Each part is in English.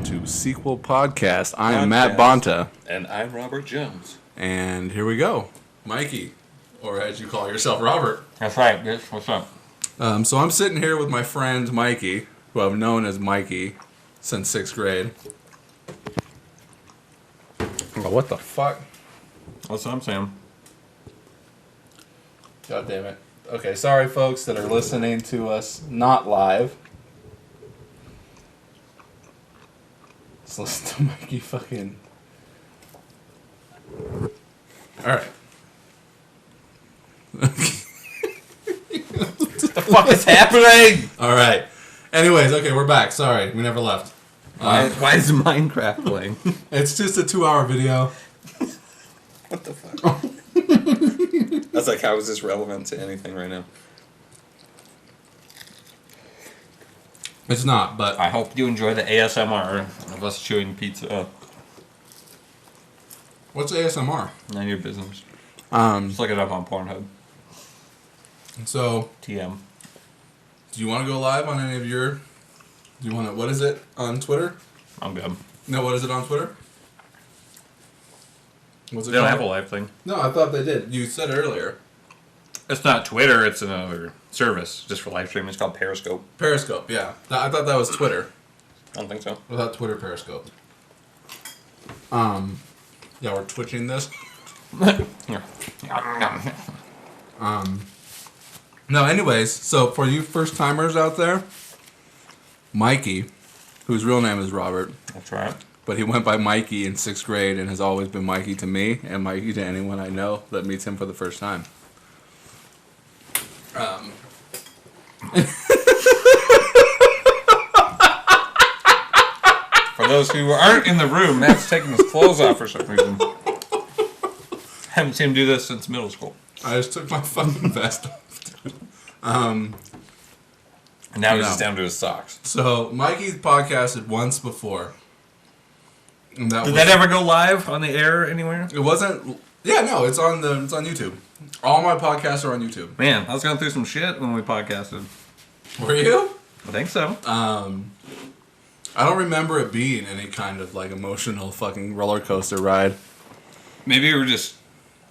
to Sequel Podcast. I am Matt Bonta. And I'm Robert Jones. And here we go. Mikey, or as you call yourself, Robert. That's right, bitch. What's up? So I'm sitting here with my friend Mikey, who I've known as Mikey since 6th grade. Oh, what the fuck? That's what I'm saying. God damn it. Okay, sorry folks that are listening to us not live. Let's listen to Mikey fucking... Alright. What the fuck is happening? Alright. Anyways, okay, we're back. Sorry, we never left. Why is Minecraft playing? It's just a 2-hour video. What the fuck? I was like, how is this relevant to anything right now? It's not, but... I hope you enjoy the ASMR of us chewing pizza. What's ASMR? None of your business. Just look it up on Pornhub. So... TM. Do you want to go live on any of your... Do you want to... What is it on Twitter? I'm good. No, what is it on Twitter? What's it They don't called? have a live thing. No, I thought they did. You said earlier. It's not Twitter, it's another service just for live streaming. It's called Periscope. Periscope, yeah. I thought that was Twitter. I don't think so. I thought Twitter Periscope. Yeah, we're twitching this. No, anyways, so for you first timers out there, Mikey, whose real name is Robert, That's right. but he went by Mikey in 6th grade and has always been Mikey to me and Mikey to anyone I know that meets him for the first time. For those who aren't in the room, Matt's taking his clothes off for some reason. Haven't seen him do this since middle school. I just took my fucking vest off, dude. And now he's No. just down to his socks. So, Mikey podcasted once before. And Did that ever go live on the air anywhere? It wasn't... Yeah, no, it's on YouTube. All my podcasts are on YouTube. Man, I was going through some shit when we podcasted. Were you? I think so. I don't remember it being any kind of, like, emotional fucking roller coaster ride. Maybe we were just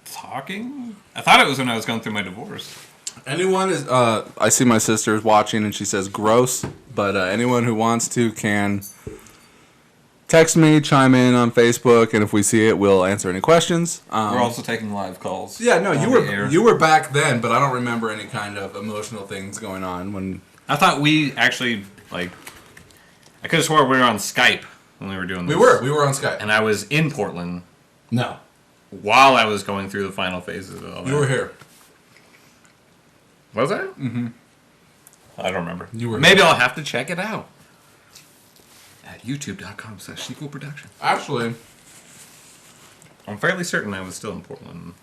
talking? I thought it was when I was going through my divorce. Anyone is... I see my sister is watching and she says gross, but anyone who wants to can... Text me, chime in on Facebook, and if we see it, we'll answer any questions. We're also taking live calls. Yeah, no, on you were back then, but I don't remember any kind of emotional things going on when... I thought we actually, like... I could have swore we were on Skype when we were doing this. We were on Skype. And I was in Portland No. while I was going through the final phases of all that. You were here. Was I? Mm-hmm. I don't remember. You were Maybe here. I'll have to check it out. At youtube.com/sequelproduction. Actually, I'm fairly certain I was still in Portland.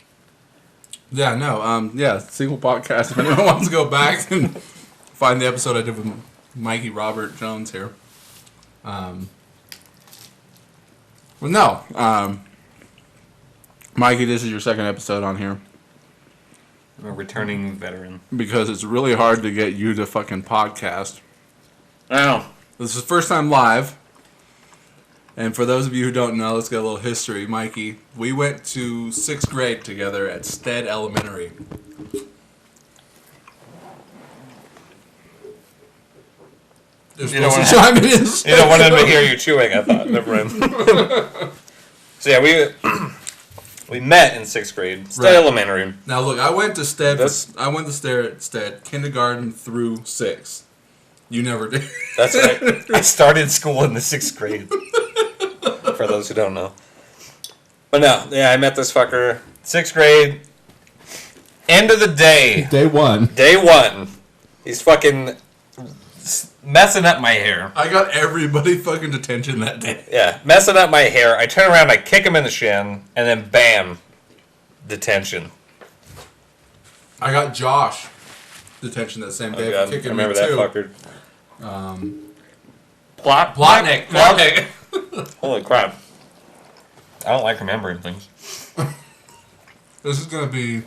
yeah, no, Sequel Podcast. If anyone wants to go back and find the episode I did with Mikey Robert Jones here. Mikey, this is your second episode on here. I'm a returning veteran. Because it's really hard to get you to fucking podcast. I know. This is the first time live. And for those of you who don't know, let's get a little history. Mikey, we went to 6th grade together at Stead Elementary. You're You don't supposed to wanna- chime in. You don't want them to hear you chewing, I thought. Never mind. So yeah, we met in 6th grade. Stead Right. Elementary. Now look, I went to Stead. That's- I went to Stead kindergarten through 6. You never did. That's right. I started school in the 6th grade. For those who don't know. But no, yeah, I met this fucker. 6th grade. End of the day. Day 1. Day 1. He's fucking messing up my hair. I got everybody fucking detention that day. Yeah, messing up my hair. I turn around, I kick him in the shin, and then bam, detention. I got Josh detention that same day God, for kicking I remember me that too. fucker. Plotnik. Plotnik. Holy crap. I don't like remembering things. This is gonna be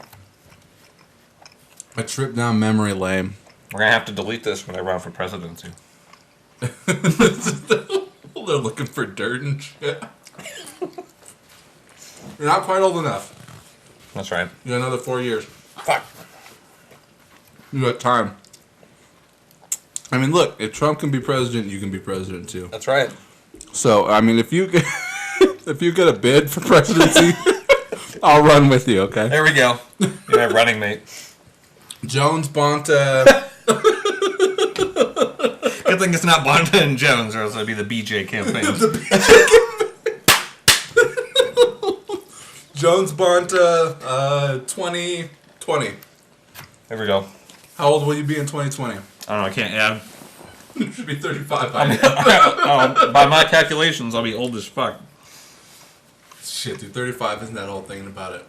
a trip down memory lane. We're going to have to delete this when I run for presidency. A little still looking for dirt and shit. You're not quite old enough. That's right. You got another 4 years. Fuck. You got time. I mean, look, if Trump can be president, you can be president too. That's right. So, I mean, if you get, if you get a bid for presidency, I'll run with you, okay? There we go. You're my running mate. Jones, Bonta. Good thing it's not Bonta and Jones, or else it'd be the BJ campaign. Jones, Bonta, 2020. There we go. How old will you be in 2020? I don't know. I can't add. You should be 35 by now. By my calculations, I'll be old as fuck. Shit, dude, 35 isn't that old thinking about it.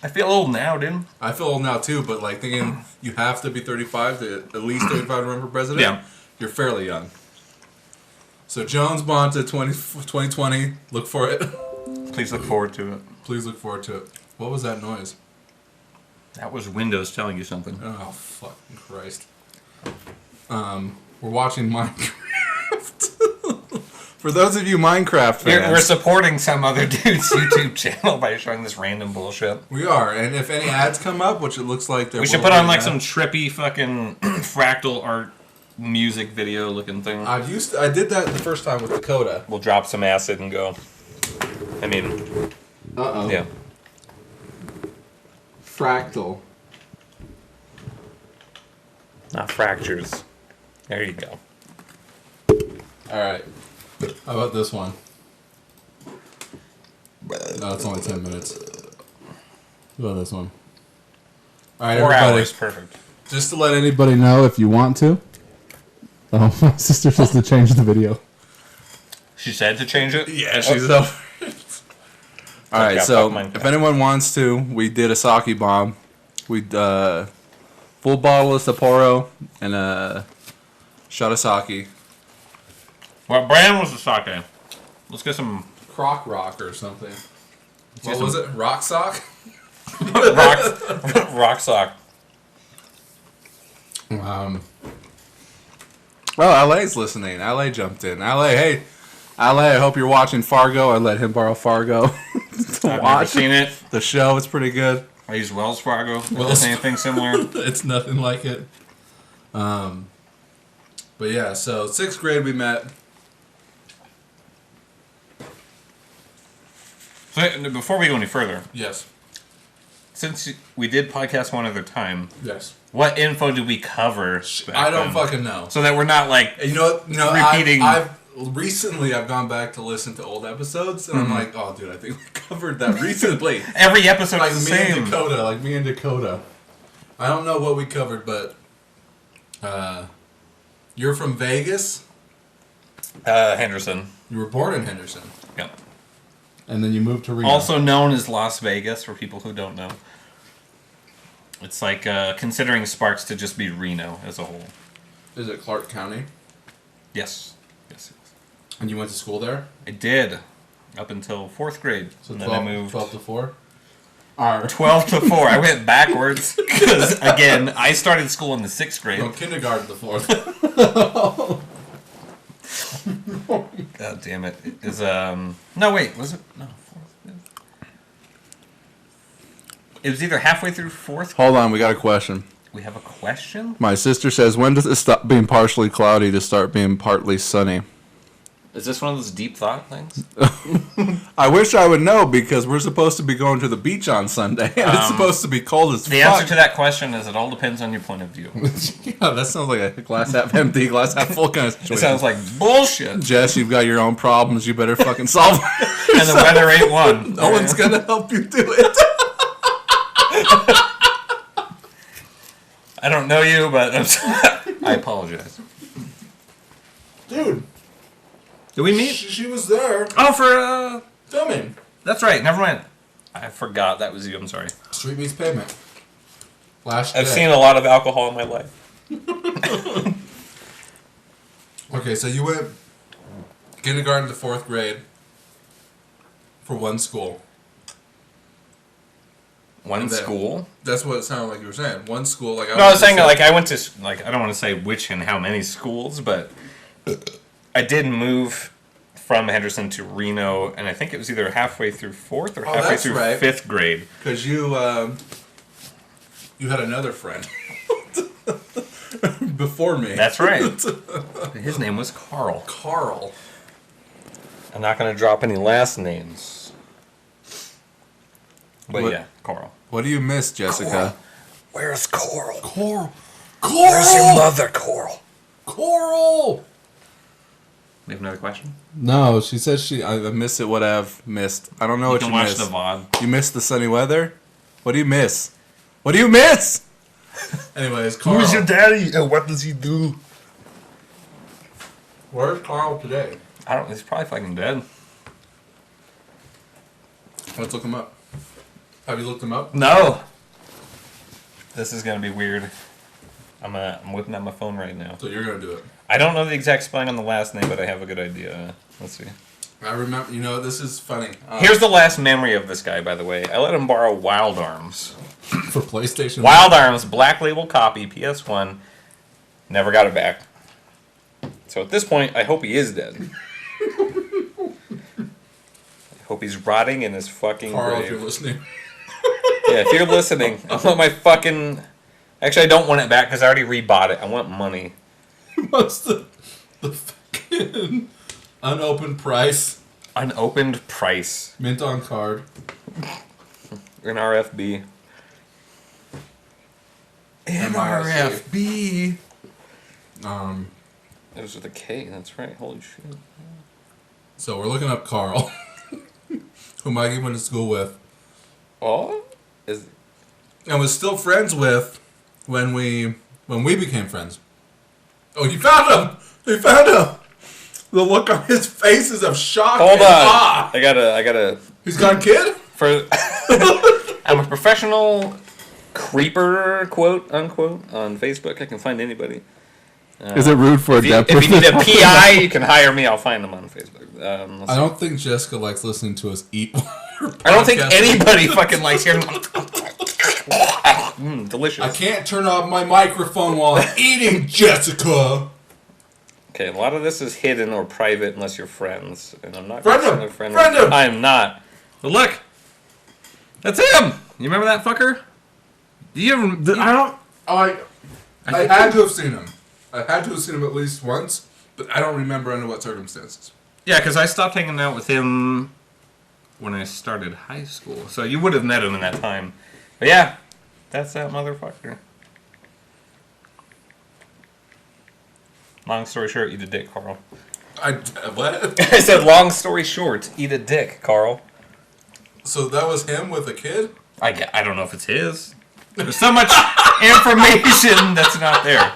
I feel old now, dude. I feel old now too, but like thinking you have to be 35 to at least 35 to run for president. Yeah. You're fairly young. So Jones, Bonta, 2020. Look for it. Please look forward to it. Please look forward to it. What was that noise? That was Windows telling you something. Oh, fucking Christ. We're watching Minecraft. For those of you Minecraft fans. We're supporting some other dude's YouTube channel by showing this random bullshit. We are, and if any ads come up, which it looks like there We should will put be on like an some ad. trippy fucking fractal art music video looking thing. I did that the first time with Dakota. We'll drop some acid and go. I mean, Uh-oh. yeah. Fractal. Not fractures. There you go. Alright. How about this one? No, it's only 10 minutes. How about this one? Alright, 4 everybody. hours, perfect. Just to let anybody know if you want to. Oh, my sister says to change the video. She said to change it? Yeah, she's over. Alright, got so Pokemon. if anyone wants to, we did a sake bomb. We full bottle of Sapporo and a shot of sake. What brand was the sake? Let's get some Croc Rock or something. What some- was it? Rock Sock? rock sock. Oh, LA's listening. LA jumped in. LA, hey. LA, I hope you're watching Fargo. I let him borrow Fargo to I've never watch seen it. the show. It's pretty good. I use Wells Fargo. Is Wells- this anything similar? It's nothing like it. But yeah, so 6th grade we met. So, before we go any further, Yes. since we did podcast one other time, Yes. what info did we cover? back I don't then? fucking know. So that we're not like You know what? Repeating- I've recently I've gone back to listen to old episodes and I'm like, oh dude, I think we covered that recently. every episode Like is the me same. and Dakota, I don't know what we covered, but you're from Vegas. Henderson. You were born in Henderson, Yeah. and then you moved to Reno. Also known as Las Vegas for people who don't know. It's like considering Sparks to just be Reno as a whole. is it Clark County? Yes. Yes. And you went to school there? I did. Up until 4th grade. So And 12, then I moved 12 to 4? Alright. 12 to 4. I went backwards because, again, I started school in the 6th grade. No, kindergarten to 4th. God damn it. Is no, wait, was it? No, 4th. It was either halfway through 4th. Hold on, we got a question. We have a question? My sister says, when does it stop being partially cloudy to start being partly sunny? Is this one of those deep thought things? I wish I would know because we're supposed to be going to the beach on Sunday and it's supposed to be cold as The fuck. answer to that question is it all depends on your point of view. Yeah, that sounds like a glass half empty, glass half full kind of situation. It sounds like bullshit. Jess, you've got your own problems. You better fucking solve them. And the weather ain't one. No one's gonna help you do it. I don't know you, but I'm sorry. I apologize. Dude, Did we meet? she was there Oh, for filming. that's right. Never mind. I forgot that was you. I'm sorry. Street Meets Pavement. Last I've day. seen a lot of alcohol in my life. Okay, so you went kindergarten to 4th grade for one school. One And then- school. That's what it sounded like you were saying. One school, like No, I was saying like I went to like I don't want to say which and how many schools, but I did move from Henderson to Reno, and I think it was either halfway through 4th or halfway that's through right. 5th grade. Because you had another friend before me. That's right. His name was Carl. Carl. I'm not going to drop any last names. But What- yeah, Carl. What do you miss, Jessica? Coral. Where's Coral? Coral. Where's your mother, Coral? Coral. We have another question? No, she says I miss it. What I've missed. I don't know You what can you watch miss. the VOD. You miss the sunny weather. What do you miss? What do you miss? Anyways, Carl. Who's your daddy and what does he do? Where's Carl today? I don't. He's probably fucking dead. Let's look him up. Have you looked him up? No. This is gonna be weird. I'm whipping out my phone right now. So you're gonna do it. I don't know the exact spelling on the last name, but I have a good idea. Let's see. I remember. You know, this is funny. Here's the last memory of this guy, by the way. I let him borrow Wild Arms. for PlayStation. Wild Arms, Black Label copy, PS1. Never got it back. So at this point, I hope he is dead. I hope he's rotting in his fucking Carl, grave. if you're listening. Yeah, if you're listening, I want my fucking... Actually, I don't want it back because I already rebought it. I want money. What's the fucking unopened price? Unopened price. Mint on card. An RFB. NRFB. It was with a K, that's right. Holy shit. So we're looking up Carl, who Mikey went to school with, Oh? Is... and was still friends with when we became friends. Oh, you found him! You found him! The look on his face is of shock. Hold and on. awe. I gotta... He's got a kid? For... I'm a professional creeper, quote, unquote, on Facebook. I can find anybody. Is it rude for a deaf If you person? need a PI, you can hire me. I'll find them on Facebook. Let's I see. don't think Jessica likes listening to us eat. I don't think anybody fucking likes hearing... delicious. I can't turn off my microphone while I'm eating, Jessica. Okay, a lot of this is hidden or private unless you're friends. And I'm not Friend him! gonna friend Friend him! I am not. But look! That's him! You remember that fucker? Do you ever... I don't. I had to have seen him. I had to have seen him at least once, but I don't remember under what circumstances. Yeah, because I stopped hanging out with him when I started high school. So you would have met him in that time. But yeah, that's that motherfucker. Long story short, eat a dick, Carl. What? I said long story short, eat a dick, Carl. So that was him with a kid? I don't know if it's his. There's so much information that's not there.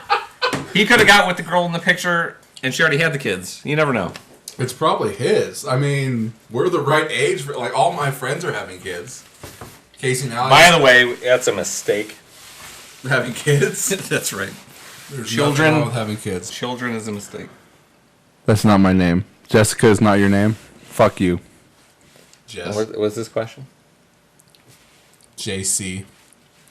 He could have got with the girl in the picture, and she already had the kids. You never know. It's probably his. I mean, we're the right age for, like, all my friends are having kids. Casey and Alex By the way, that's a mistake. having kids. That's right. There's Children- nothing wrong with having kids. Children is a mistake. That's not my name. Jessica is not your name. Fuck you. Jess. What was this question? JC.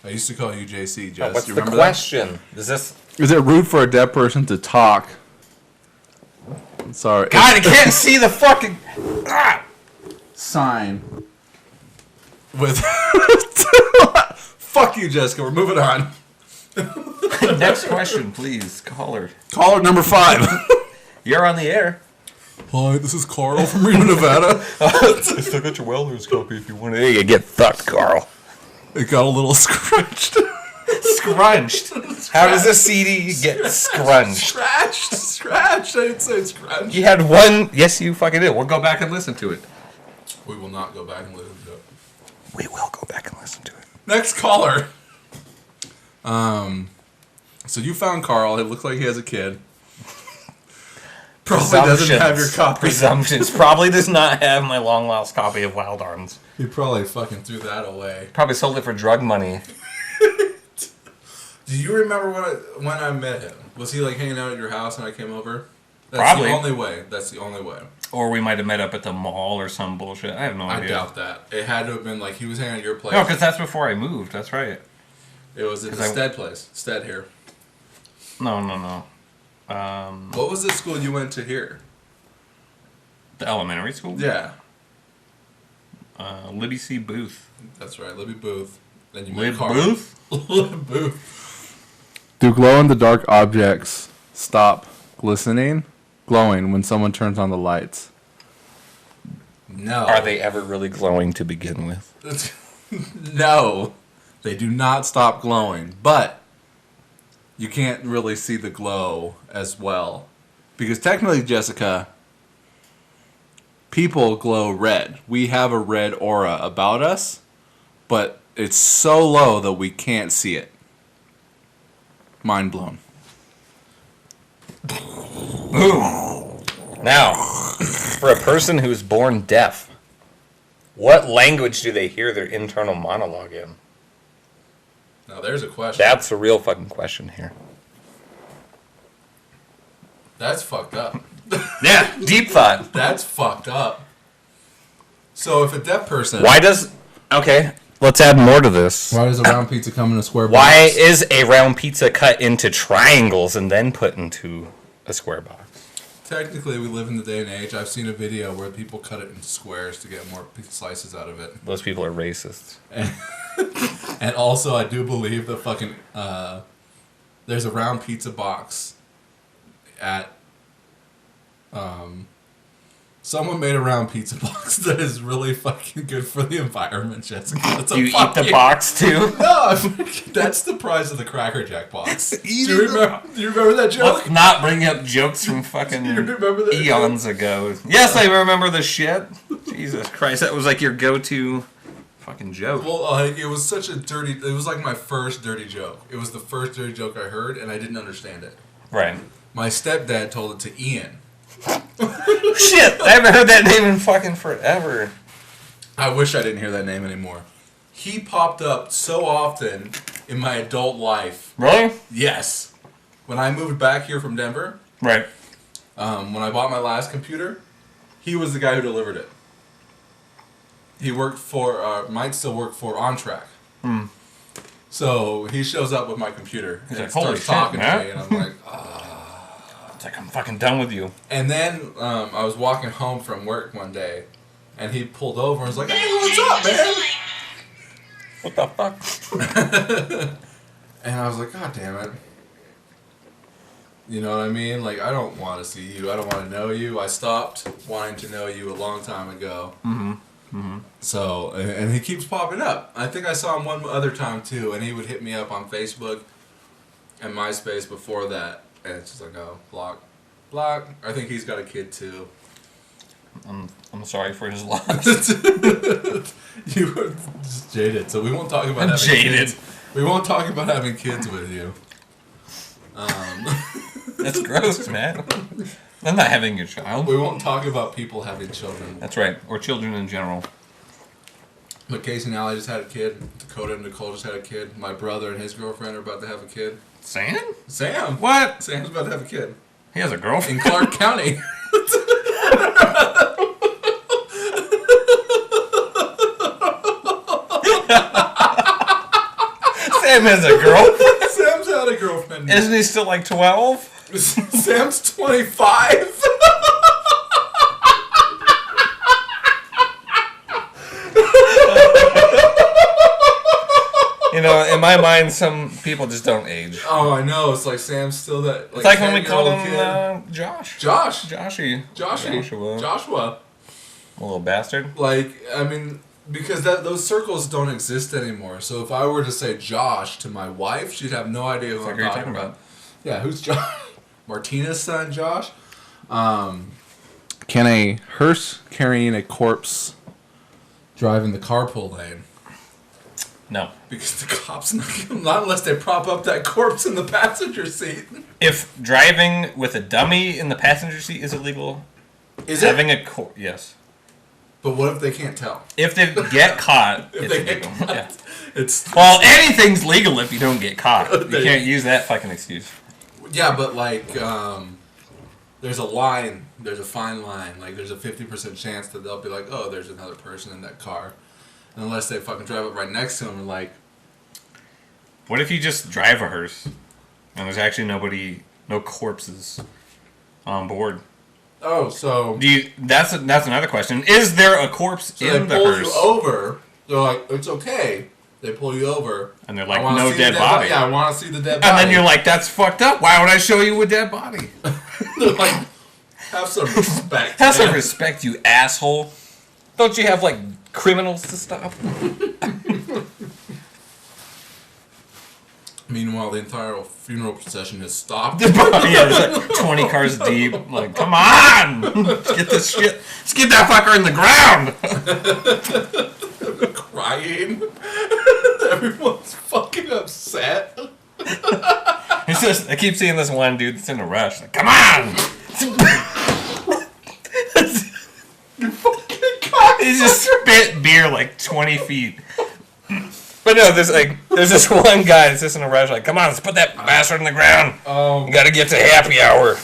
I used to call you JC, Jess. What's you the remember question? Is this... that? Is it rude for a deaf person to talk? Sorry. God, I can't see the fucking... Ah! Sign. With... Fuck you, Jessica. We're moving on. Next question, please. Caller. Caller number 5. You're on the air. Hi, this is Carl from Reno, Nevada. I still got your Welder's copy if you want it. Hey, you get fucked, Carl. It got a little scrunched. Scrunched. How does a CD get scrunched? Scratched. I didn't say scrunched. You had one... Yes, you fucking did. We'll go back and listen to it. We will not go back and listen to it. We will go back and listen to it. Next caller. So you found Carl. It looks like he has a kid. Probably doesn't have your copy. Presumptions. Probably does not have my long lost copy of Wild Arms. He probably fucking threw that away. Probably sold it for drug money. Do you remember when I met him? Was he like hanging out at your house when I came over? That's Probably. the only way. That's the only way. Or we might have met up at the mall or some bullshit. I have no I idea. doubt that. It had to have been like he was hanging at your place. No, because that's before I moved. That's right. It was at the 'cause I- Stead place. Stead here. No. What was the school you went to here? The elementary school? Yeah, Libby C. Booth. that's right, Libby Booth. Then you Lib Booth? Lib Booth. Do glow-in-the-dark objects stop glowing when someone turns on the lights? No. Are they ever really glowing to begin with? No, they do not stop glowing, but you can't really see the glow as well. Because technically, Jessica, people glow red. We have a red aura about us, but it's so low that we can't see it. Mind blown. Boom. Now, for a person who's born deaf, what language do they hear their internal monologue in? Now, there's a question. That's a real fucking question here. That's fucked up. Yeah, deep thought. That's fucked up. So if a deaf person... Why does... Okay, let's add more to this. Why does a round pizza come in a square box? Why is a round pizza cut into triangles and then put into a square box? Technically, we live in the day and age. I've seen a video where people cut it into squares to get more slices out of it. Those people are racists. And also, I do believe that fucking... there's a round pizza box at... someone made a round pizza box that is really fucking good for the environment, Jessica. That's a You eat fucking... the box too? No, that's the prize of the Cracker Jack box. Do you remember that joke? Let's not bring up jokes from fucking Do you remember that eons ago. Yes, I remember the shit. Jesus Christ, that was like your go-to fucking joke. Well, it was such a dirty... It was like my first dirty joke. It was the first dirty joke I heard, and I didn't understand it. Right. My stepdad told it to Ian. Shit, I haven't heard that name in fucking forever. I wish I didn't hear that name anymore. He popped up so often in my adult life. Really? Yes. When I moved back here from Denver, Right. when I bought my last computer, he was the guy who delivered it. He worked for, might still work for OnTrack. So he shows up with my computer He's and like, "Holy starts shit, talking to man." me, and I'm like, It's like, I'm fucking done with you. And then I was walking home from work one day, and he pulled over and was like, "Hey, what's up, man?" What the fuck? And I was like, "God damn it." You know what I mean? Like, I don't want to see you. I don't want to know you. I stopped wanting to know you a long time ago. So, and he keeps popping up. I think I saw him one other time, too, and he would hit me up on Facebook and MySpace before that. And it's just like, oh, block. I think he's got a kid, too. I'm sorry for his loss. You were just jaded, so we won't talk about having Jaded. kids. We won't talk about having kids with you. That's gross, man. I'm not having your child. We won't talk about people having children. That's right. Or children in general. But Casey and Allie just had a kid. Dakota and Nicole just had a kid. My brother and his girlfriend are about to have a kid. Sam? Sam. What? Sam's about to have a kid. He has a girlfriend? In Clark County. Sam has a girlfriend? Sam's had a girlfriend. Isn't he still like 12? Sam's 25. You know, in my mind, some people just don't age. Oh, I know. It's like Sam's still that. It's like when we 10-year-old call him Josh. Josh. Joshua. Joshua. A little bastard. Like, I mean, because those circles don't exist anymore. So if I were to say Josh to my wife, she'd have no idea who I'm talking about. Yeah, who's Josh? Martina's son, Josh? Can a hearse carrying a corpse drive in the carpool lane? No. Because the cops not unless they prop up that corpse in the passenger seat. If driving with a dummy in the passenger seat is illegal, Is having it? yes. But what if they can't tell? If they get caught, If it's they get illegal. caught. Yeah. It's Well, anything's legal if you don't get caught. You There can't you- use that fucking excuse. yeah, but like there's a line, there's a fine line. Like there's a 50% chance that they'll be like, oh, there's another person in that car, unless they fucking drive up right next to them and like. What if you just drive a hearse and there's actually no corpses on board? Oh, so Do you? That's another question. Is there a corpse they in the pull hearse? you over. They're like, it's okay. They pull you over. And they're I like, wanna no see dead the body. Yeah, I want to see the dead body. And then you're like, that's fucked up. Why would I show you a dead body? They're like, have some respect. Have some man. respect, you asshole. Don't you have, like, criminals to stop? Meanwhile, the entire funeral procession has stopped. Yeah, there's like 20 cars deep. Like, come on! Let's get this shit. Let's get that fucker in the ground! Crying. Everyone's fucking upset. It's just, I keep seeing this one dude that's in a rush. Like, come on! He just spit beer like 20 feet. But no, there's this one guy that's just in a rush. Like, come on, let's put that bastard in the ground. You gotta get to happy hour.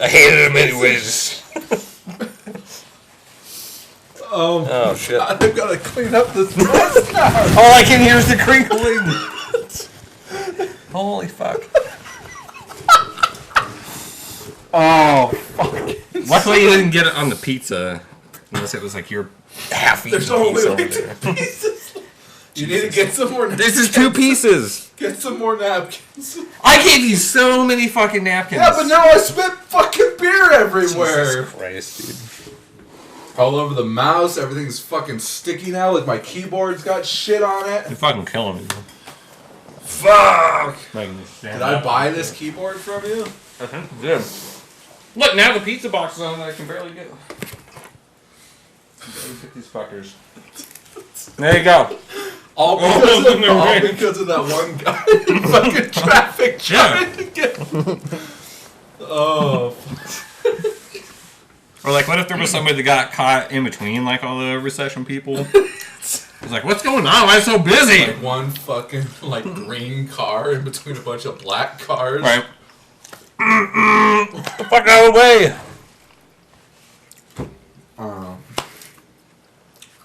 I hated him anyways. Oh shit! I've got to clean up this mess now. All I can hear is the crinkling. Holy fuck! Oh, fuck. Luckily, you didn't get it on the pizza, unless it was like your half-eaten There's only pizza like over 2 there. pieces. You need to get some more. This is 2 pieces. Get some more napkins. I gave you so many fucking napkins. Yeah, but now I spit fucking beer everywhere. Jesus Christ, dude. All over the mouse. Everything's fucking sticky now. Like my keyboard's got shit on it. You're fucking killing me. Fuck. Did I buy this keyboard from you? I think you did. Look, now the pizza box is on. I can barely get. Barely get these fuckers. There you go. All because of that one guy in fucking traffic trying to get. Oh. Or like, what if there was somebody that got caught in between, like all the recession people? It's like, what's going on? Why am I so busy? Like one fucking like green car in between a bunch of black cars. Right. Get the fuck out of the way.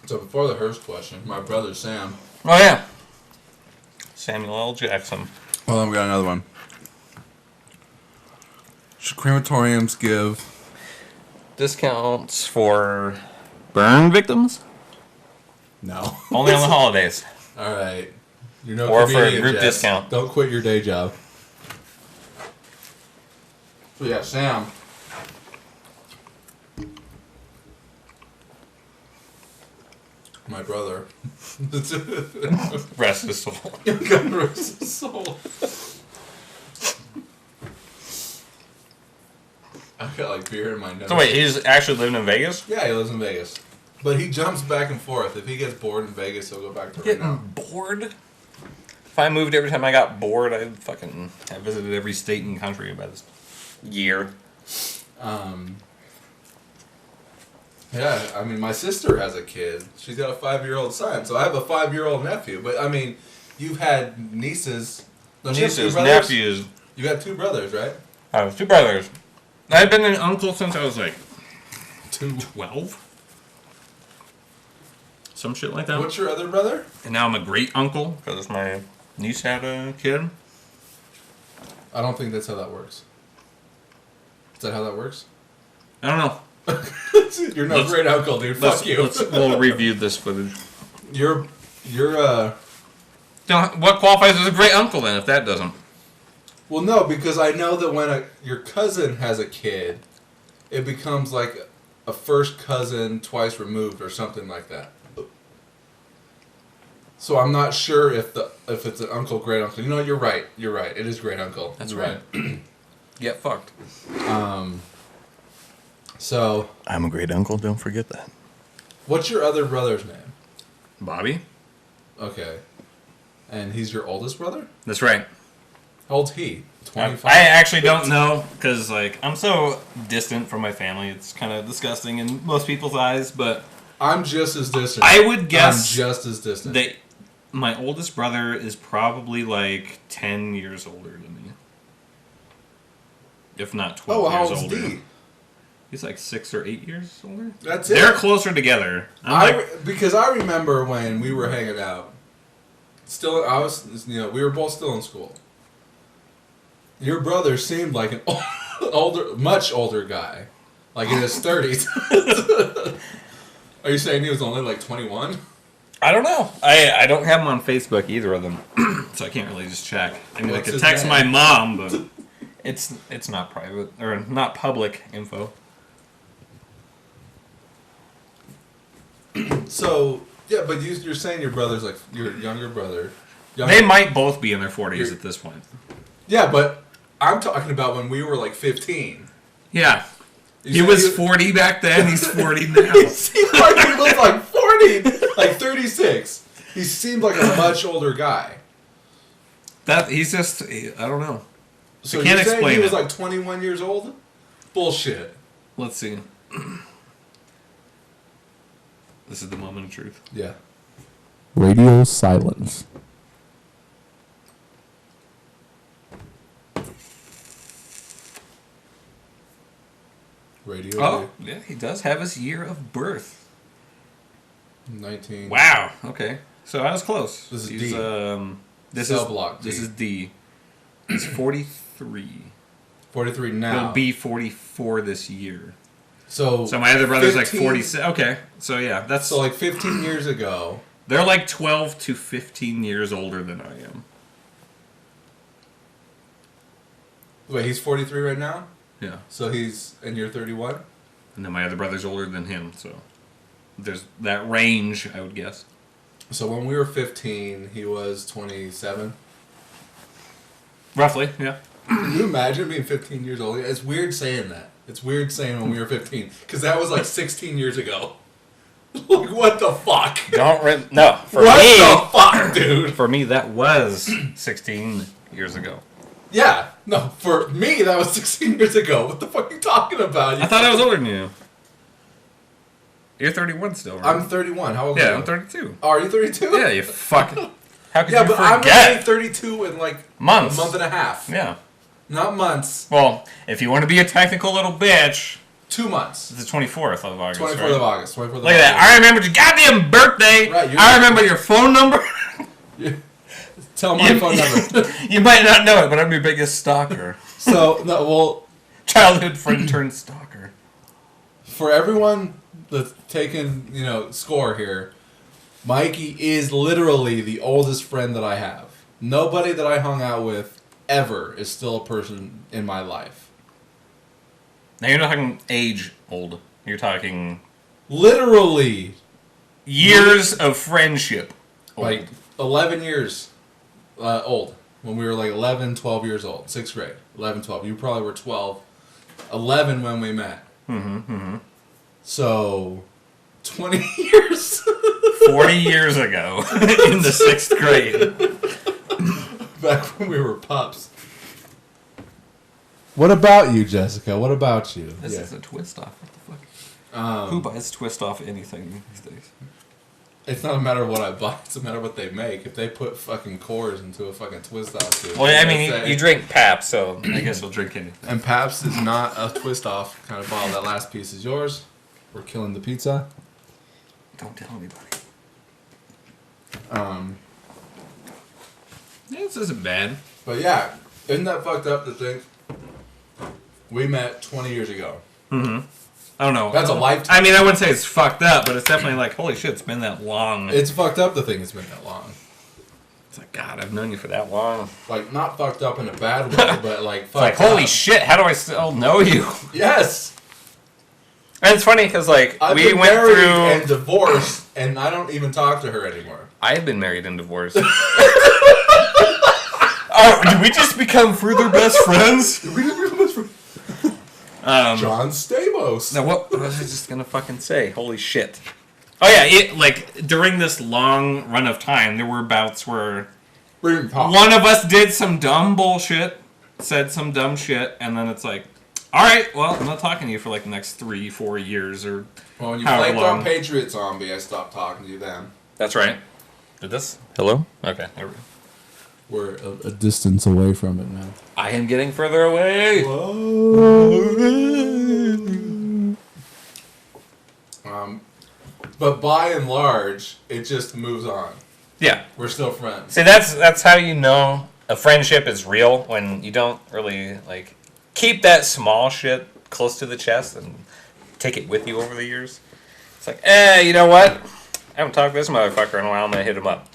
So before the hearse question, my brother Sam. Oh yeah. Samuel L. Jackson. Well, then we got another one. Should crematoriums give Discounts for burn victims? No. Only on the holidays. All right. You're no Or for a comedian, group Jess. discount. Don't quit your day job. So yeah, Sam. My brother. Rest his soul. God rest his soul. I've got like beer in my nose. So wait, he's actually living in Vegas? Yeah, he lives in Vegas. But he jumps back and forth. If he gets bored in Vegas, he'll go back to Getting Reno. bored? If I moved every time I got bored, I'd fucking have visited every state and country by this year. Yeah, I mean, my sister has a kid. She's got a 5-year-old son, so I have a 5-year-old nephew. But I mean, you've had nieces, don't you have two Nieces, brothers? nephews. You got 2 brothers, right? I have 2 brothers. I've been an uncle since I was like 12? Some shit like that. What's your other brother? And now I'm a great uncle because my niece had a kid. I don't think that's how that works. Is that how that works? I don't know. You're no great uncle, dude. Fuck you. We'll review this footage. You're What qualifies as a great uncle then if that doesn't? Well, no, because I know that when your cousin has a kid, it becomes like a first cousin twice removed or something like that. So I'm not sure if it's an uncle, great uncle. You know what? You're right. You're right. It is great uncle. That's You're right. Get fucked. So I'm a great uncle, don't forget that. what's your other brother's name? Bobby? Okay. And he's your oldest brother? That's right. How old's he? 25? I actually don't know because like I'm so distant from my family. It's kind of disgusting in most people's eyes, but I'm just as distant. I would guess I'm just as distant. that my oldest brother is probably like 10 years older than me. If not 12 oh, how years old's older. D? He's like 6 or 8 years older. That's it. They're closer together. Because I remember when we were hanging out. I was, we were both still in school. Your brother seemed like an much older guy, like in his 30s. Are you saying he was only like 21? I don't know. I don't have them on Facebook, either of them, so I can't really just check. I mean, What's I could his text name? my mom, but it's not private or not public info. So yeah, but you're saying your brother's like your younger brother. They might both be in their 40s at this point. Yeah, but I'm talking about when we were like 15. Yeah. You He said was 40 back then, he's 40 now. He seemed like he was like 40, like 36. He seemed like a much older guy. He's just, I don't know. So I can't you're saying explain he was it. like 21 years old? Bullshit. Let's see. This is the moment of truth. Yeah. Radio silence. Radio. Oh, yeah, he does have his year of birth. 19. Wow. Okay. So I was close. This is He's, D. This Cell is block D. This is D. He's 43. 43 now. He'll be 44 this year. So My other brother's 15 like 46. Okay. So yeah, that's So like 15 years ago. they're like 12 to 15 years older than I am. Wait, he's 43 right now? Yeah. So and you're 31? And then my other brother's older than him, so there's that range, I would guess. So when we were 15, he was 27. Roughly, yeah. Can you imagine being 15 years old? It's weird saying that. It's weird saying when we were 15. Because that was like 16 years ago. Like, what the fuck? No, for What me, the fuck, dude? for me that was 16 years ago. Yeah. No, for me, that was 16 years ago. What the fuck are you talking about? I thought I was older than you. You're 31 still, right? I'm 31. How old are Yeah, you? I'm 32. Oh, are you 32? Yeah, you fucking. How could Yeah, you but I'm forget? only 32 in like Months. a month and a half. Yeah. Not months. Well, if you want to be a technical little bitch, 2 months. it's the 24th of August. 24th right? of August. 24th of Look at that. I remembered your goddamn birthday. Right, I remember your phone number. Tell my phone number. You might not know it, but I'm your biggest stalker. So, no, well, Childhood friend turned stalker. for everyone that's taken, score here, Mikey is literally the oldest friend that I have. Nobody that I hung out with ever is still a person in my life. Now you're not talking age old. You're talking Literally, years of friendship. Old. like 11 years old. When we were like 11, 12 years old. 6th grade. 11, 12. You probably were 12. 11 when we met. So, 20 years. 40 years ago in the 6th grade. Back when we were pups. What about you, Jessica? What about you? This is a twist off. What the fuck? Who buys twist off anything these days? It's not a matter of what I buy, it's a matter of what they make. If they put fucking cores into a fucking twist off, dude. Well, I mean, you drink Pap, so I guess you'll drink anything. And Pabst is not a twist off kind of bottle. That last piece is yours. We're killing the pizza. Don't tell anybody. Yeah, this isn't bad. But yeah, isn't that fucked up to think we met 20 years ago? I don't know. That's a lifetime. I mean, I wouldn't say it's fucked up, but it's definitely like, holy shit, it's been that long. It's fucked up to think it's been that long. It's like, God, I've known you for that long. Like, not fucked up in a bad way, but like It's like, fucked holy up. shit, how do I still know you? Yes! And it's funny because, like, I've we been went married through. and divorced, and I don't even talk to her anymore. I've been married and divorced. Oh, did we just become further best friends? We just become best friends. John Stamos. Now, what was I just gonna fucking say? Holy shit. Oh, yeah, like, during this long run of time, there were bouts where We didn't talk. one of us did some dumb bullshit, said some dumb shit, and then it's like, alright, well, I'm not talking to you for like the next 3-4 years, or Well, when you however played long. on Patriot Zombie, I stopped talking to you then. That's right. Did this? Hello? Okay, there we go. We're a distance away from it now. I am getting further away. But by and large, it just moves on. Yeah. We're still friends. See, that's how you know a friendship is real, when you don't really, like, keep that small shit close to the chest and take it with you over the years. It's like, you know what? I haven't talked to this motherfucker in a while. I'm gonna hit him up.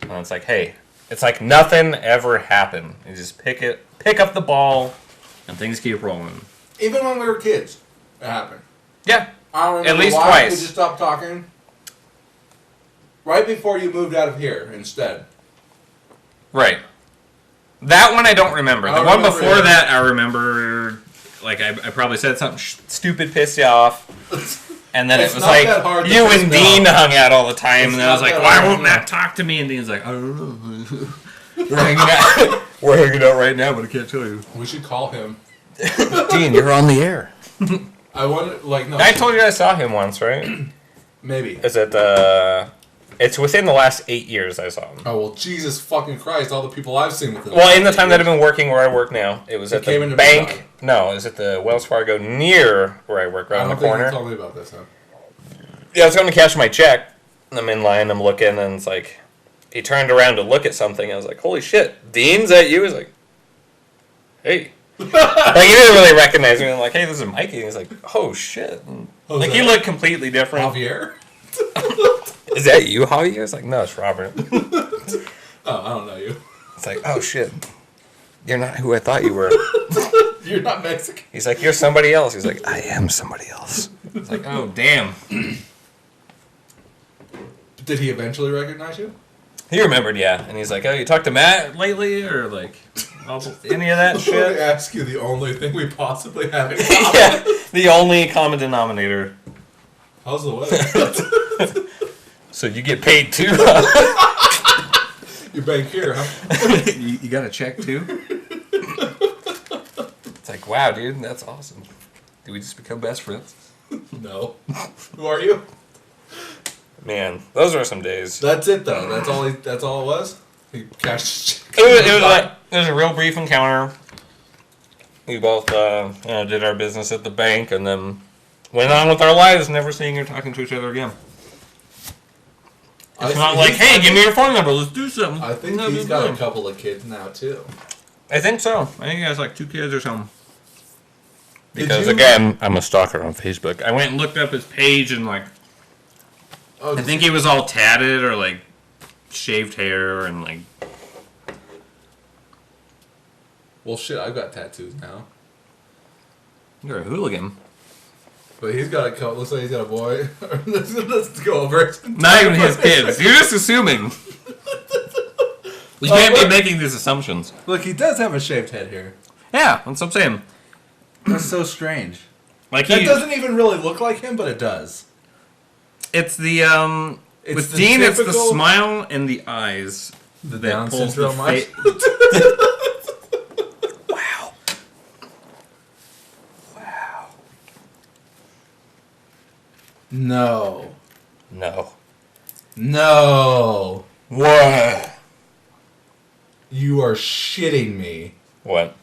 And it's like, hey, it's like nothing ever happened. You just pick up the ball, and things keep rolling. Even when we were kids, it happened. Yeah, I don't remember at least why twice. we just stopped talking. Right before you moved out of here, instead. Right. That one I don't remember. I The don't one remember before either. that, I remember. Like I probably said something stupid, pissed you off, and then It's it was not like that hard to you piss and me Dean off. hung out all the time, It's and then I was not like, that "Why hard. won't Matt talk to me?" And Dean's like, "I don't know. We're hanging out. We're hanging out right now, but I can't tell you." We should call him. Dean, you're on the air. I wonder, like, no. I told you I saw him once, right? Maybe. Is it It's within the last 8 years I saw him. Oh, well, Jesus fucking Christ, all the people I've seen with him. Well, in the time that I've been working where I work now, it was He at came the into bank. Midtown. No, it was at the Wells Fargo near where I work, right I on the don't think corner. you told me about this, huh? Yeah, I was going to cash my check. I'm in line, I'm looking, and it's like, he turned around to look at something. I was like, holy shit, Dean's at you? He's like, hey. Like, he didn't really recognize me. I'm like, hey, this is Mikey. And he's like, oh shit. And, Who's like, he that? looked completely different. Javier? Is that you, Javier? I was like, no, it's Robert. Oh, I don't know you. It's like, oh shit. You're not who I thought you were. You're not Mexican. He's like, you're somebody else. He's like, I am somebody else. It's like, oh, damn. Did he eventually recognize you? He remembered, yeah. And he's like, oh, you talked to Matt lately? Or, like, any of that Let me shit? ask you the only thing we possibly have in common. Yeah, the only common denominator. How's the weather? So you get paid too? Your bank here, huh? you got a check too? It's like, wow, dude, that's awesome. Did we just become best friends? No. Who are you? Man, those were some days. That's it, though. That's all it was? He cashed his check. It was a real brief encounter. We both did our business at the bank and then went on with our lives, never seeing or talking to each other again. It's not like, hey, give me your phone number, let's do something. I think No, he's no, got no. a couple of kids now, too. I think so. I think he has like 2 kids or something. Did Because you- again, I'm a stalker on Facebook. I went and looked up his page and like, Oh, I think he was all tatted or like shaved hair and like. Well, shit, I've got tattoos now. You're a hooligan. But he's got a couple. Looks like he's got a boy. Let's go over it. Not even his kids. You're just assuming. You can't be making these assumptions. Look, he does have a shaved head here. Yeah, that's what I'm saying. That's so strange. Like That he, doesn't even really look like him, but it does. it's the It's with the Dean, it's the typical- smile and the eyes The that Down pulls the syndrome eyes? Wow. Wow. No. No. No. What? You are shitting me. What?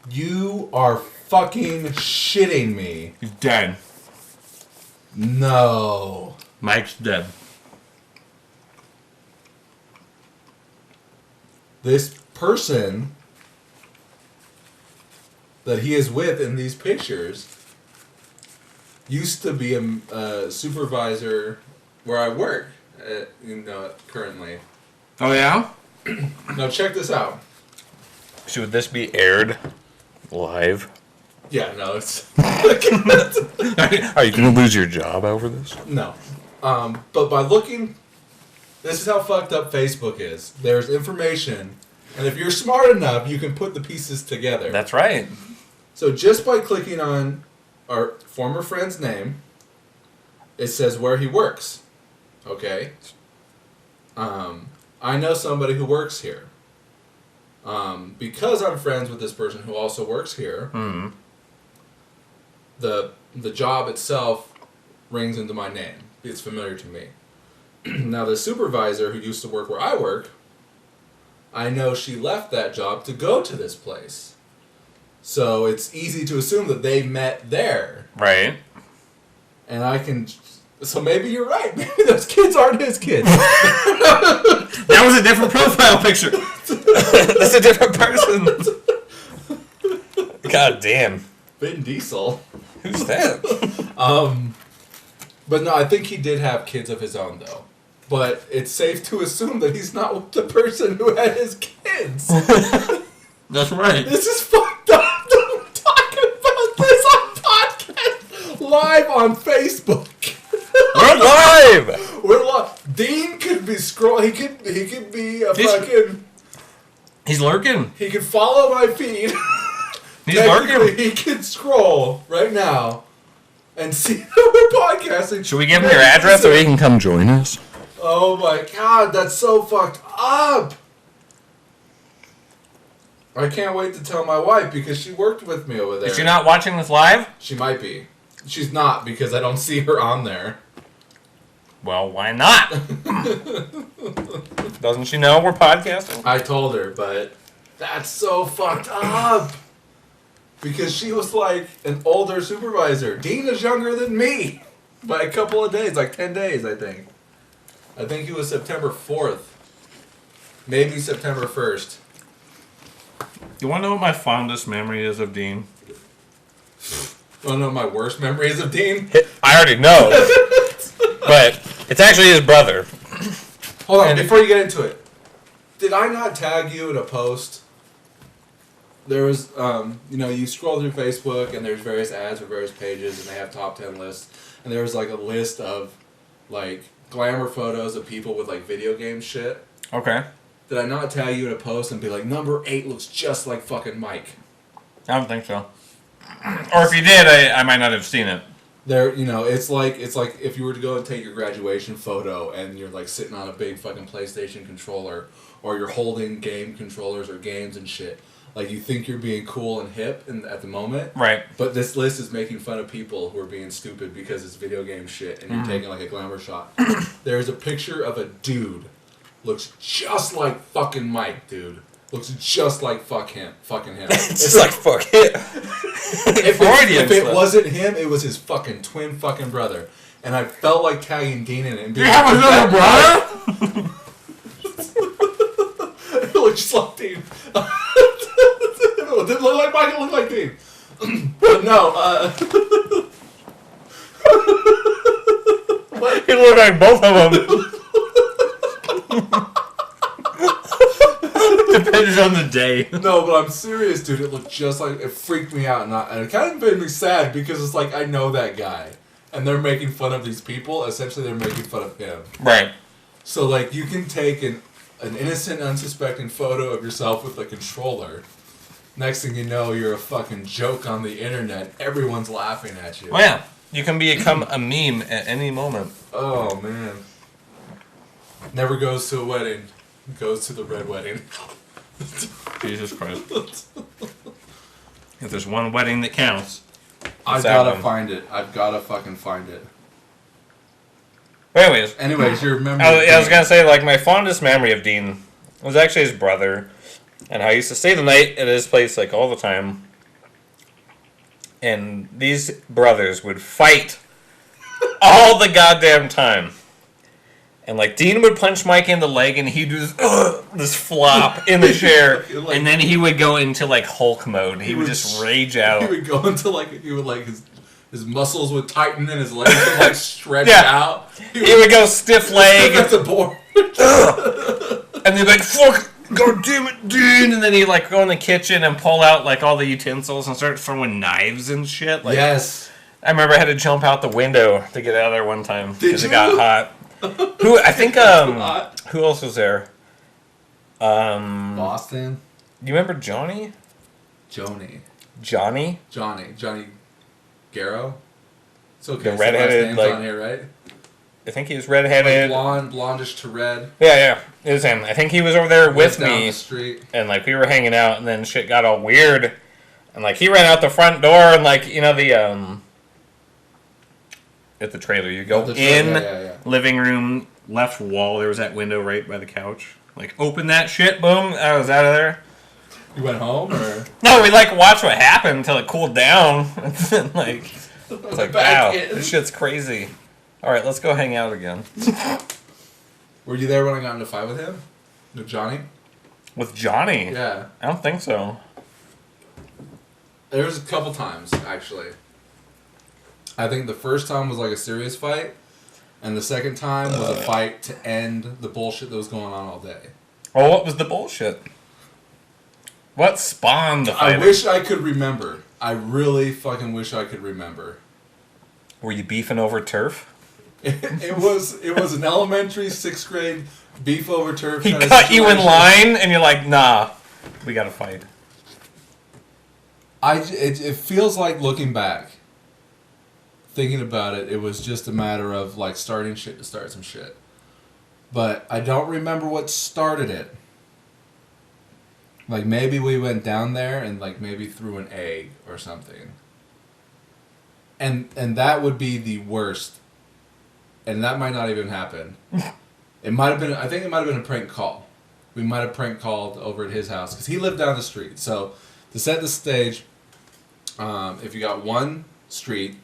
You are fucking shitting me. He's dead. No. Mike's dead. This person that he is with in these pictures used to be a supervisor where I work currently. Oh yeah? Now check this out. Should this be aired live? Yeah, no, it's Are you gonna lose your job over this? no. But by looking, this is how fucked up Facebook is. There's information, and if you're smart enough, you can put the pieces together. That's right. So just by clicking on our former friend's name, it says where he works. Okay. I know somebody who works here. Because I'm friends with this person who also works here. Mm. The job itself rings into my name. It's familiar to me. Now the supervisor who used to work where I work, I know she left that job to go to this place. So it's easy to assume that they met there. Right. And I can... So maybe you're right. Maybe those kids aren't his kids. That was a different profile picture. That's a different person. God damn. Vin Diesel. Who's that? But no, I think he did have kids of his own, though. But it's safe to assume that he's not with the person who had his kids. That's right. This is fucked up. I'm talking about this on podcast live on Facebook. We're live! We're live. Dean could be scroll. He could be a fucking. He's lurking. He could follow my feed. He's Technically, lurking. he could scroll right now and see that we're podcasting. Should we give him your address so he can come join us? Oh my god, that's so fucked up. I can't wait to tell my wife because she worked with me over there. Is she not watching this live? She might be. She's not because I don't see her on there. Well, why not? Doesn't she know we're podcasting? I told her, but that's so fucked up. Because she was like an older supervisor. Dean is younger than me by a couple of days, like 10 days, I think. I think he was September 4th. Maybe September 1st. You want to know what my fondest memory is of Dean? You want to know my worst memories of Dean? I already know. But it's actually his brother. Hold on, before you get into it. Did I not tag you in a post? There was, you scroll through Facebook and there's various ads for various pages and they have top 10 lists. And there was like a list of like glamour photos of people with like video game shit. Okay. Did I not tag you in a post and be like, number 8 looks just like fucking Mike? I don't think so. Or if you did, I might not have seen it. There, it's like if you were to go and take your graduation photo and you're like sitting on a big fucking PlayStation controller or you're holding game controllers or games and shit. Like you think you're being cool and hip at the moment. Right. But this list is making fun of people who are being stupid because it's video game shit and you're taking like a glamour shot. There's a picture of a dude. Looks just like fucking Mike, dude. Looks just like fucking him. It's just like fuck it. If it wasn't him, it was his fucking twin fucking brother. And I felt like tagging Dean in it and being You have another brother? It looked just like Dean. It didn't look like Mike, it looked like Dean. But no, He looked like both of them. Depends on the day. No, but I'm serious, dude. It looked just like it freaked me out, and it kind of made me sad because it's like I know that guy, and they're making fun of these people. Essentially, they're making fun of him. Right. So like, you can take an innocent, unsuspecting photo of yourself with a controller. Next thing you know, you're a fucking joke on the internet. Everyone's laughing at you. Well, yeah. You can become a meme at any moment. Oh man. Never goes to a wedding. Goes to the red wedding. Jesus Christ. If there's one wedding that counts, I've that gotta one. find it. I've gotta fucking find it. But Anyways, your memory. I was gonna say, like, my fondest memory of Dean was actually his brother, and how I used to stay the night at his place, like, all the time. And these brothers would fight all the goddamn time. And, like, Dean would punch Mike in the leg, and he'd do this flop in the chair, and then he would go into, like, Hulk mode. He would just rage out. He would go into his muscles would tighten and his legs would like stretch Yeah. out. He would go stiff leg. That's a board. And they'd be like, fuck, god damn it, Dean. And then he'd like go in the kitchen and pull out like all the utensils and start throwing knives and shit. Like, Yes. I remember I had to jump out the window to get out of there one time because it you? got hot. Who else was there? Boston. You remember Johnny? Johnny Garrow. It's okay. The redheaded, name's like- on here, right? I think he was Like redheaded. blondish to red. Yeah, it was him. I think he was over there with Lives down me. the street. And like we were hanging out, and then shit got all weird, and like he ran out the front door, and like the at the trailer you go Oh, the trailer, in yeah. living room left wall. There was that window right by the couch. Like open that shit, boom! I was out of there. You went home or? No, we like watched what happened until it cooled down. And then, like it's like wow, Back in. this shit's crazy. All right, let's go hang out again Were you there when I got into a fight with him? With Johnny? with Johnny. Yeah. I don't think so. There's a couple times, actually. I think the first time was like a serious fight, and the second time was a fight to end the bullshit that was going on all day. Oh, what was the bullshit? What spawned the fight? I wish I could remember. I really fucking wish I could remember. Were you beefing over turf? It was an elementary 6th grade beef over turf. He kind of cut you in situation. line, and you're like, nah, we gotta fight. It feels like looking back, thinking about it, it was just a matter of like starting shit to start some shit. But I don't remember what started it. Like maybe we went down there and like maybe threw an egg or something. And that would be the worst. And that might not even happen. It might have been, I think it might have been a prank call. We might have prank called over at his house because he lived down the street. So to set the stage, if you got one street,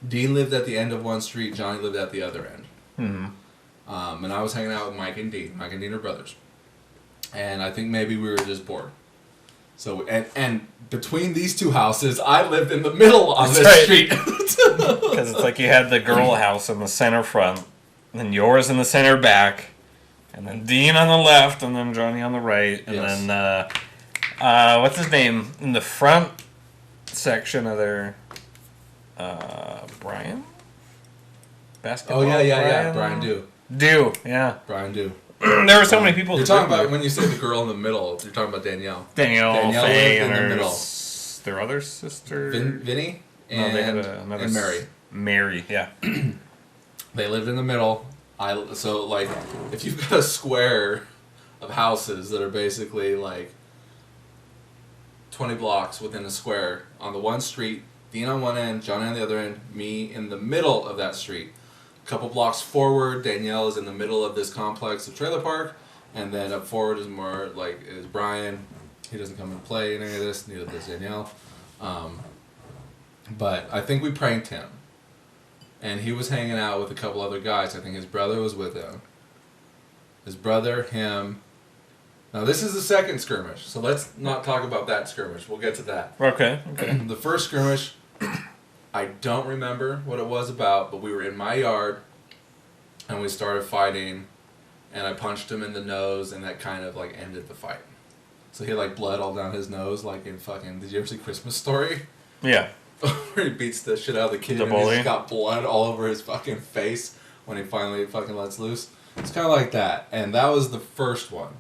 Dean lived at the end of one street, Johnny lived at the other end. Mm-hmm. And I was hanging out with Mike and Dean. Mike and Dean are brothers. And I think maybe we were just bored. So, and between these two houses, I lived in the middle on That's this right. street. Because it's like you had the girl house in the center front, then yours in the center back, and then Dean on the left, and then Johnny on the right, and Yes. then, what's his name? In the front section of their, Brian? Basketball? Oh, yeah. Brian Dew. Dew, yeah. Brian Dew. There were so many people. You're that talking lived about, when you say the girl in the middle, you're talking about Danielle. Danielle, Danielle Faye, lived and in the middle. their other sister. Vinny No, and, they had another and Mary. Mary, yeah. They lived in the middle. So like, if you've got a square of houses that are basically like 20 blocks within a square on the one street, Dean on one end, Johnny on the other end, me in the middle of that street. A couple blocks forward, Danielle is in the middle of this complex of trailer park, and then up forward is more like is Brian. He doesn't come and play in any of this. Neither does Danielle. But I think we pranked him. And he was hanging out with a couple other guys. I think his brother was with him. His brother, him. Now this is the second skirmish, so let's not talk about that skirmish. We'll get to that. Okay. The first skirmish, I don't remember what it was about, but we were in my yard, and we started fighting, and I punched him in the nose, and that kind of like ended the fight. So he had like blood all down his nose, like in fucking. Did you ever see Christmas Story? Yeah. Where he beats the shit out of the kid The and bully? he's got blood all over his fucking face when he finally fucking lets loose. It's kind of like that. And that was the first one.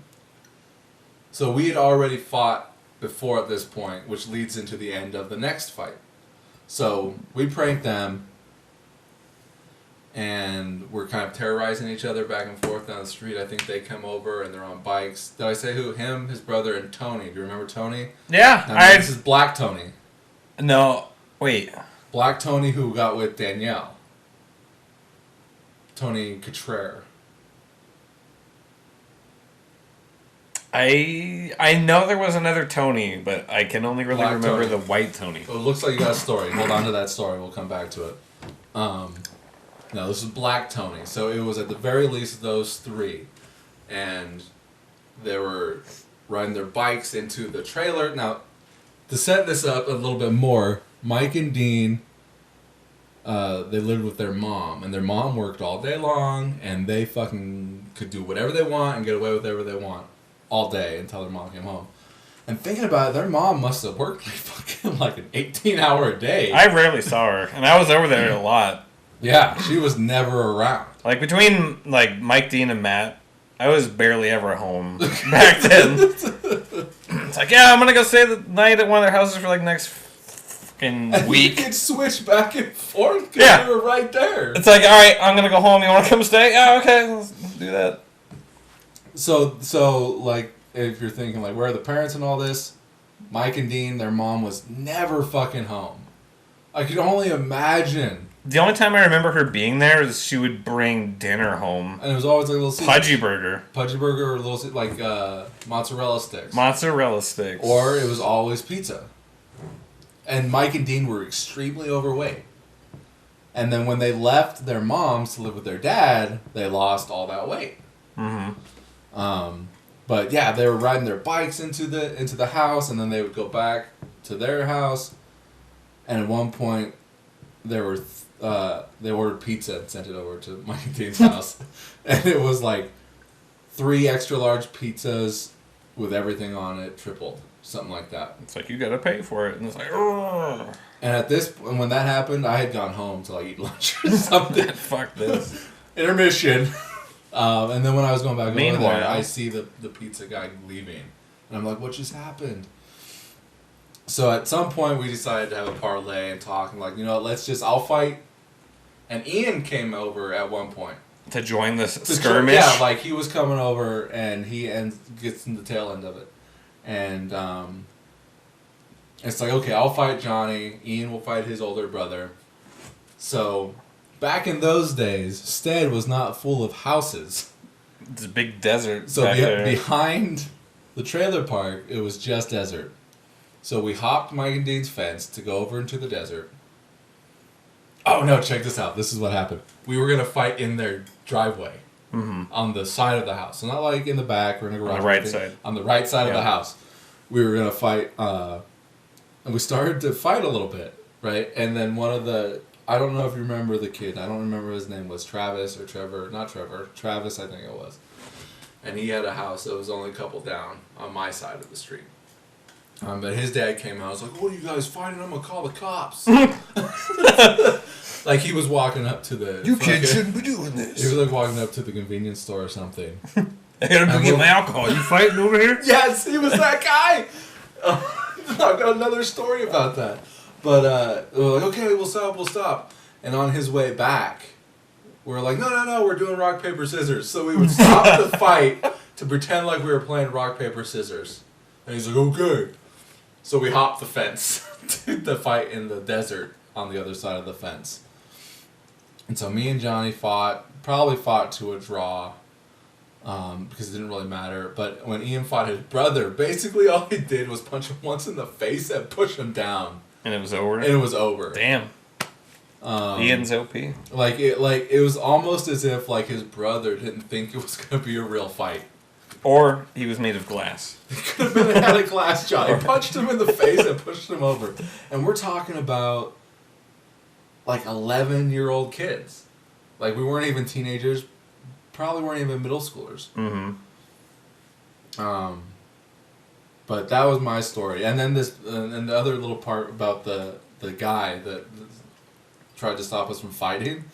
So we had already fought before at this point, which leads into the end of the next fight. So we pranked them, and we're kind of terrorizing each other back and forth down the street. I think they come over and they're on bikes. Did I say who? Him, his brother, and Tony. Do you remember Tony? Yeah. Now, this is Black Tony. No. Wait. Black Tony who got with Danielle. Tony Cottrell. I know there was another Tony, but I can only really Black remember Tony. the white Tony. Well, it looks like you got a story. Hold on to that story. We'll come back to it. No, this is Black Tony. So it was at the very least those three. And they were riding their bikes into the trailer. Now, to set this up a little bit more, Mike and Dean, they lived with their mom. And their mom worked all day long. And they fucking could do whatever they want and get away with whatever they want all day until their mom came home. And thinking about it, their mom must have worked like fucking like an 18-hour a day. I rarely saw her, and I was over there a lot. Yeah, she was never around. Like between like Mike, Dean, and Matt, I was barely ever home back then. It's like, yeah, I'm gonna go stay the night at one of their houses for like next fucking And week. we could switch back and forth because Yeah. we were right there. It's like, all right, I'm gonna go home. You want to come stay? Yeah, okay, let's do that. So like, if you're thinking like, where are the parents and all this? Mike and Dean, their mom was never fucking home. I could only imagine. The only time I remember her being there is she would bring dinner home. And it was always like little Pudgy burger. Pudgy burger or little like mozzarella sticks. Mozzarella sticks. Or it was always pizza. And Mike and Dean were extremely overweight. And then when they left their moms to live with their dad, they lost all that weight. Mm-hmm. But yeah, they were riding their bikes into the house, and then they would go back to their house, and at one point, they ordered pizza and sent it over to Mike and Dean's house, and it was like 3 extra large pizzas with everything on it, tripled, something like that. It's like, you gotta pay for it. And it's like, oh. And when that happened, I had gone home to like eat lunch or something. Fuck this. Intermission. And then when I was going back over Meanwhile, there, I see the pizza guy leaving. And I'm like, what just happened? So at some point, we decided to have a parlay and talk. And like, you know what, I'll fight. And Ian came over at one point. To join this skirmish? Yeah, like he was coming over and he gets in the tail end of it. And it's like, okay, I'll fight Johnny. Ian will fight his older brother. So back in those days, Stead was not full of houses. It's a big desert. So behind the trailer park, it was just desert. So we hopped Mike and Dean's fence to go over into the desert. Oh no, check this out. This is what happened. We were going to fight in their driveway. On the side of the house. So not like in the back or in a garage. On the right side. On the right side of the house. We were going to fight, and we started to fight a little bit, right? And then one of the, I don't know if you remember the kid. I don't remember his name was Travis or Trevor. Not Trevor. Travis, I think it was. And he had a house that was only a couple down on my side of the street. But his dad came out and was like, what are you guys fighting? I'm going to call the cops. Like he was walking up to the... You kids shouldn't be doing this. He was like walking up to the convenience store or something. I gotta go get my alcohol. You fighting over here? Yes, he was that guy. I've got another story about that. But we were like, okay, we'll stop. And on his way back, we were like, no, we're doing rock, paper, scissors. So we would stop the fight to pretend like we were playing rock, paper, scissors. And he's like, okay. So we hopped the fence to the fight in the desert on the other side of the fence. And so me and Johnny probably fought to a draw. Because it didn't really matter. But when Ian fought his brother, basically all he did was punch him once in the face and push him down. And it was over? And it was over. Damn. Ian's OP. Like it was almost as if like his brother didn't think it was going to be a real fight. Or he was made of glass. He could have been had a glass jaw. He punched him in the face and pushed him over. And we're talking about like 11-year-old kids. Like we weren't even teenagers. Probably weren't even middle schoolers. But that was my story. And then and the other little part about the guy that tried to stop us from fighting.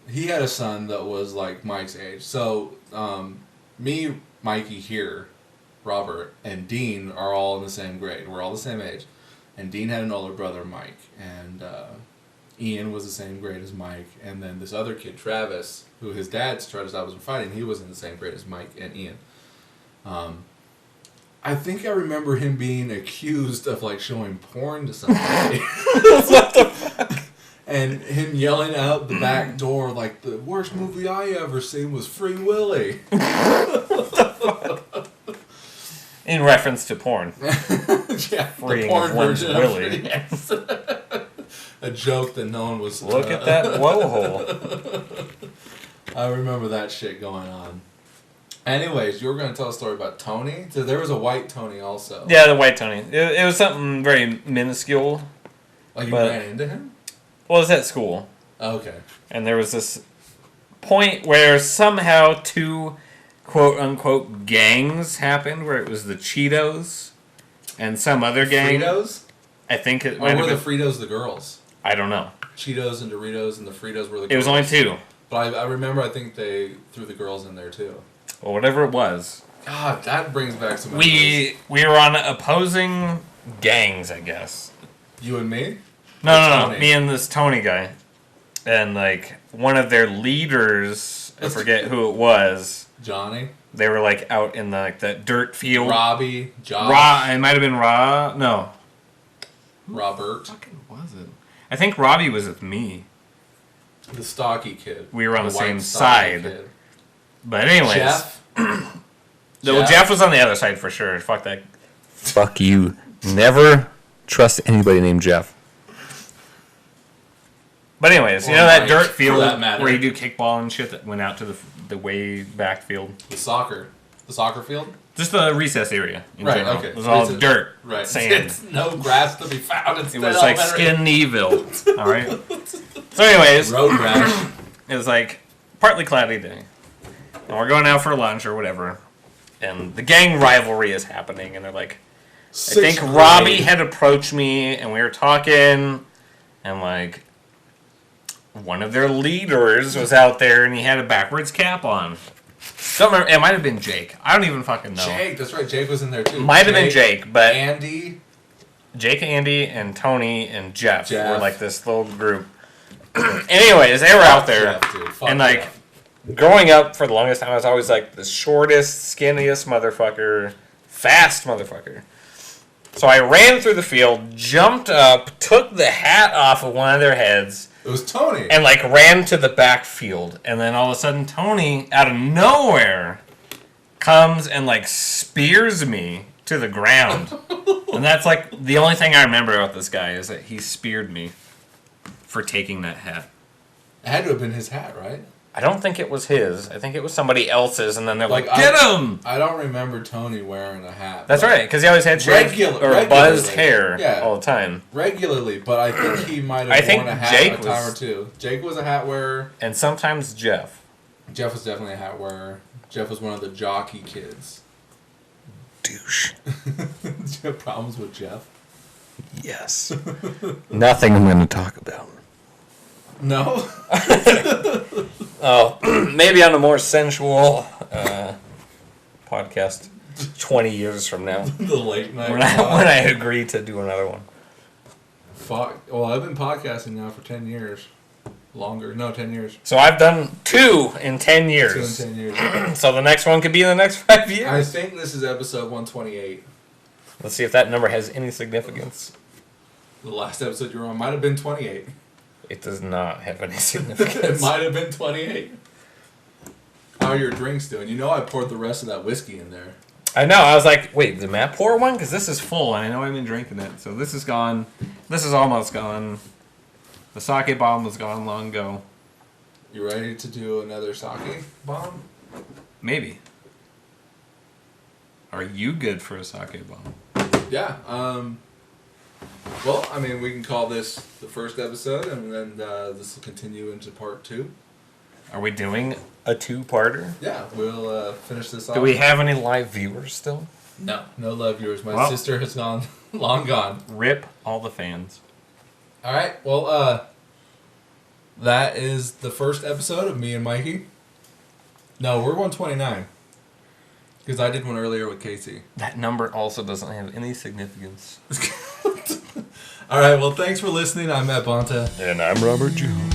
He had a son that was like Mike's age. So me, Mikey here, Robert, and Dean are all in the same grade. We're all the same age. And Dean had an older brother, Mike. And Ian was the same grade as Mike. And then this other kid, Travis, who his dad tried to stop us from fighting, he was in the same grade as Mike and Ian. I think I remember him being accused of like showing porn to somebody. What the fuck? And him yelling out the back door like the worst movie I ever seen was Free Willy. In reference to porn. Yeah, Freeing the porn of one's version willy. of yes. A joke that no one was. Look at that blowhole. I remember that shit going on. Anyways, you were going to tell a story about Tony? So there was a white Tony also. Yeah, the white Tony. It was something very minuscule. Like you ran into him? Well, it was at school. Okay. And there was this point where somehow 2 quote-unquote gangs happened, where it was the Cheetos and some other gang. Fritos? I think it Or might were have the been... Fritos the girls? I don't know. Cheetos and Doritos and the Fritos were the girls. It was only 2. But I remember I think they threw the girls in there too. Or whatever it was. God, that brings back some memories. We were on opposing gangs, I guess. You and me? No, Tony? me and this Tony guy. And, like, one of their leaders, I forget who it was, Johnny? they were, like, out in, that dirt field. Robbie? Josh? It might have been No. Robert? Fucking was it? I think Robbie was with me. The stocky kid. We were on the same white stocky side. kid. But anyways. Jeff? Well, Jeff was on the other side for sure. Fuck that. Fuck you. Never trust anybody named Jeff. But anyways, you know that Mike, dirt for field that matter. where you do kickball and shit that went out to the way back field? The soccer. The soccer field? Just the recess area. In Right, general. okay. It was all Recess. dirt, Right. sand. It's no grass to be found. It's It was like Skinnyville. All right. So, anyways, road rash. it was like partly cloudy day, and we're going out for lunch or whatever, and the gang rivalry is happening, and they're like, I think Robbie had approached me, and we were talking, and like one of their leaders was out there, and he had a backwards cap on. Don't remember. It might have been Jake. I don't even fucking know. Jake, that's right. Jake was in there too. Might have been Jake, but Andy. Jake, Andy, and Tony and Jeff were Jeff. like this little group. Anyways, they were out there, Jeff, dude. Fuck and like Jeff. growing up for the longest time, I was always like the shortest, skinniest motherfucker, fast motherfucker. So I ran through the field, jumped up, took the hat off of one of their heads, It was Tony. and like ran to the backfield. And then all of a sudden, Tony, out of nowhere, comes and like spears me to the ground. And that's like the only thing I remember about this guy is that he speared me for taking that hat. It had to have been his hat, right? I don't think it was his. I think it was somebody else's. And then they're like, Like, "Get him!" I don't remember Tony wearing a hat. That's but- right, because he always had shaved or buzzed hair Yeah. all the time. Regularly, but I think he might I have think worn a hat Jake a time was- or two. Jake was a hat wearer. And sometimes Jeff. Jeff was definitely a hat wearer. Jeff was one of the jockey kids. Douche. Do you have problems with Jeff? Yes. Nothing I'm going to talk about. No? Oh, maybe on a more sensual podcast 20 years from now. The late night. When I agree to do another one. Fuck. Well, I've been podcasting now for 10 years. Longer. No, 10 years. So I've done 2 in 10 2 years. in 10 years. So the next one could be in the next 5 years. I think this is episode 128. Let's see if that number has any significance. The last episode you were on might have been 28. It does not have any It significance. might have been 28. How are your drinks doing? You know I poured the rest of that whiskey in there. I know. I was like, wait, did Matt pour one? Because this is full, and I know I've been drinking it. So this is gone. This is almost gone. The sake bomb was gone long ago. You ready to do another sake bomb? Maybe. Are you good for a sake bomb? Yeah. Well, I mean, we can call this the first episode, and then this will continue into part 2. Are we doing a 2-parter? Yeah, we'll finish this off. Do we have any live viewers still? No love viewers. My Well- sister has gone long gone. Rip all the fans. All right. Well, that is the first episode of me and Mikey. No, we're 129. Because I did one earlier with Casey. That number also doesn't have any significance. All right. Well, thanks for listening. I'm Matt Bonta. And I'm Robert Jones.